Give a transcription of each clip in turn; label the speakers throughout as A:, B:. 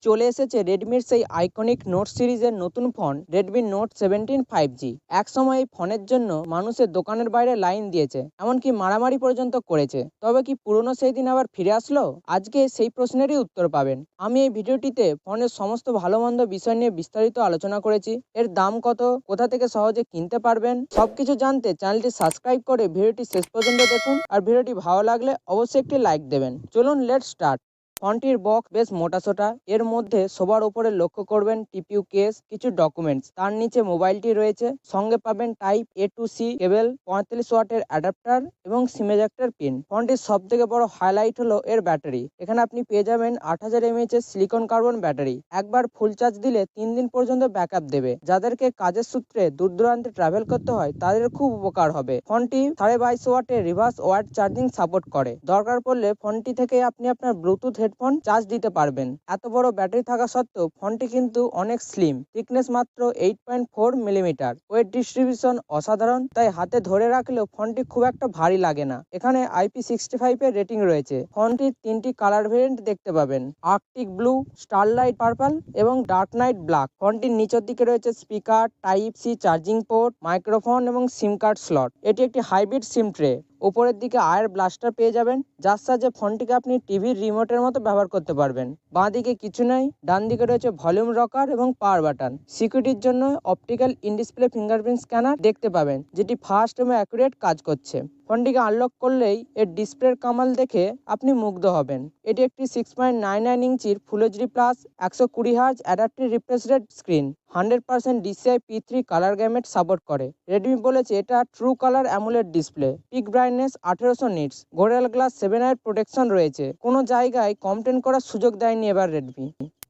A: চলে এসেছে রেডমির সেই আইকনিক নোট সিরিজের নতুন ফোন রেডমি নোট 17 5G। এক সময় এই ফোনের জন্য মানুষের দোকানের বাইরে লাইন দিয়েছে, এমনকি মারামারি পর্যন্ত করেছে। তবে কি পুরনো সেই দিন আবার ফিরে আসলো? আজকে সেই প্রশ্নেরই উত্তর পাবেন। আমি এই ভিডিওটিতে ফোনের সমস্ত ভালো মন্দ বিষয় নিয়ে বিস্তারিত আলোচনা করেছি। এর দাম কত, কোথা থেকে সহজে কিনতে পারবেন, সবকিছু জানতে চ্যানেলটি সাবস্ক্রাইব করে ভিডিওটি শেষ পর্যন্ত দেখুন। আর ভিডিওটি ভালো লাগলে অবশ্যই একটি লাইক দেবেন। চলুন লেটস স্টার্ট। ফোনটির বক্স বেশ মোটাসোটা। এর মধ্যে সবার উপরে লক্ষ্য করবেন টিপিইউ কেস, কিছু ডকুমেন্টস, তার নিচে মোবাইলটি রয়েছে। সঙ্গে পাবেন টাইপ এ টু সি কেবল, 45 ওয়াটের অ্যাডাপ্টার এবং সিম এজেক্টর পিন। ফোনটির সব থেকে বড় হাইলাইট হলো এর ব্যাটারি। এখানে আপনি পেয়ে যাবেন 8000 mAh এর সিলিকন কার্বন ব্যাটারি। একবার ফুল চার্জ দিলে 3 দিন পর্যন্ত ব্যাকআপ দেবে। যাদেরকে কাজের সূত্রে দূর দূরান্তে ট্রাভেল করতে হয় তাদের খুব উপকার হবে। ফোনটি 22.5 ওয়াটের রিভার্স ওয়াট চার্জিং সাপোর্ট করে। দরকার পড়লে ফোনটি থেকে আপনি আপনার ব্লুটুথ হেডফোন চার্জ দিতে পারবেন। এত বড় ব্যাটারি থাকা সত্ত্বেও ফোনটি কিন্তু অনেক স্লিম। থিকনেস মাত্র 8.4 মিলিমিটার। ওয়েট ডিস্ট্রিবিউশন অসাধারণ, তাই হাতে ধরে রাখলেও ফোনটি খুব একটা ভারী লাগে না। এখানে IP65 এর রেটিং রয়েছে। ফোনটির 3টি কালার ভেরিয়েন্ট দেখতে পাবেন: আর্কটিক ব্লু, স্টারলাইট পার্পল এবং ডার্ক নাইট ব্ল্যাক। ফোনটির নিচের দিকে রয়েছে speaker, type C charging port, microphone এবং সিম কার্ড স্লট। এটি একটি হাইব্রিড সিম ট্রে। উপরের দিকে আয়ের ব্লাস্টার পেয়ে যাবেন, যার সাহায্যে ফোনটিকে আপনি টিভির রিমোটের মতো ব্যবহার করতে পারবেন। বাঁ দিকে কিছু নেই, ডান দিকে রয়েছে ভলিউম রকার এবং পাওয়ার বাটন। সিকিউরিটির জন্য optical in display fingerprint scanner দেখতে পাবেন, যেটি ফাস্ট এবং অ্যাকুরেট কাজ করছে। ফোনটিকে আনলক করলেই এর ডিসপ্লের কামাল দেখে আপনি মুগ্ধ হবেন। এটি একটি 6.99 ইঞ্চির full HD plus 120 hertz adaptive refresh rate screen. 100% DCI P3 colour gamete support করে। রেডমি বলেছে এটা true colour AMOLED display. Pick brightness 1800 nits. Gorilla glass 7 এর প্রোটেকশন রয়েছে। কোনো জায়গায় কমপ্লেন করার সুযোগ দেয়নি এবার রেডমি।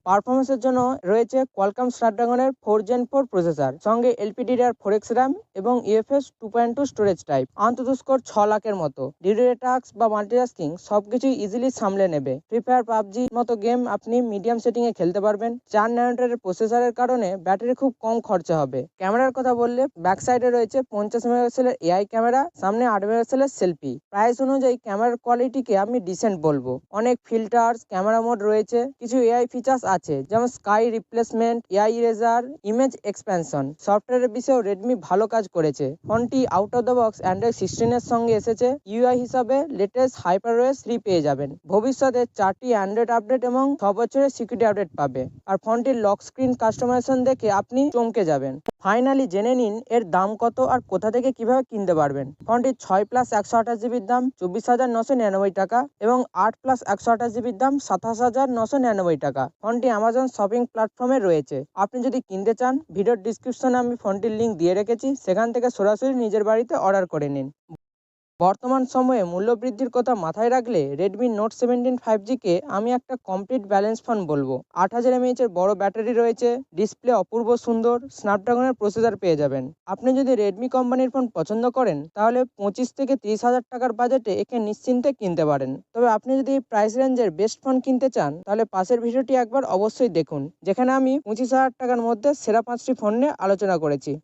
A: পারফরমেন্সের জন্য রয়েছে কোয়ালকম স্ন্যাপড্রাগনের 4 Gen 4 প্রসেসর, সঙ্গে LPDDR4X RAM এবং UFS 2.2 স্টোরেজ টাইপ। আন্তঃস্কোর 6 লাখের মতো। ডিডিএ টাস্ক বা মাল্টিটাস্কিং সবকিছুই ইজিলি সামলে নেবে। ফ্রি ফায়ার, পাবজি মতো গেম আপনি মিডিয়াম সেটিংয়ে খেলতে পারবেন। 4 ন্যানোমিটারের প্রসেসরের কারণে ব্যাটারি খুব কম খরচা হবে। ক্যামেরার কথা বললে ব্যাক সাইডে রয়েছে 50 মেগাপিক্সেলের AI ক্যামেরা, সামনে 8 মেগাপিক্সেলের সেলফি। প্রাইস অনুযায়ী ক্যামেরার কোয়ালিটিকে আমি ডিসেন্ট বলবো। অনেক ফিল্টার্স, ক্যামেরা মোড রয়েছে, কিছু AI ফিচার্স আছে যেমন sky replacement, AI eraser, image expansion. সফটওয়্যারের বিষয়েও রেডমি ভালো কাজ করেছে। ফোনটি out of the box Android 16 এর সঙ্গে এসেছে। UI হিসাবে লেটেস্ট HyperOS 3 পেয়ে যাবেন। ভবিষ্যতে 4টি অ্যান্ড্রয়েড আপডেট এবং 6 বছরের সিকিউরিটি আপডেট পাবে। আর ফোনটির লক স্ক্রিন কাস্টমাইজেশন দেখে আপনি চমকে যাবেন। ফাইনালি জেনে নিন এর দাম কত আর কোথা থেকে কিভাবে কিনতে পারবেন। ফোনটির 6+128GB দাম 24,999 টাকা এবং 8+128GB দাম 27,999 টাকা। ফোনটি অ্যামাজন শপিং প্ল্যাটফর্মে রয়েছে। আপনি যদি কিনতে চান, ভিডিওর ডিসক্রিপশনে আমি ফোনটির লিঙ্ক দিয়ে রেখেছি, সেখান থেকে সরাসরি নিজের বাড়িতে অর্ডার করে নিন। বর্তমান সময়ে মূল্যবৃদ্ধির কথা মাথায় রাখলে রেডমি নোট 17 5G-কে আমি একটা কমপ্লিট ব্যালেন্স ফোন বলবো। 8000 mAh এর বড় ব্যাটারি রয়েছে, ডিসপ্লে অপূর্ব সুন্দর, স্ন্যাপড্রাগনের প্রসেসর পেয়ে যাবেন। আপনি যদি রেডমি কোম্পানির ফোন পছন্দ করেন তাহলে 25 থেকে 30 হাজার টাকার বাজেটে একে নিশ্চিন্তে কিনতে পারেন। তবে আপনি যদি এই প্রাইস রেঞ্জের বেস্ট ফোন কিনতে চান তাহলে পাশের ভিডিওটি একবার অবশ্যই দেখুন, যেখানে আমি 25,000 টাকার মধ্যে সেরা 5টি ফোন নিয়ে আলোচনা করেছি।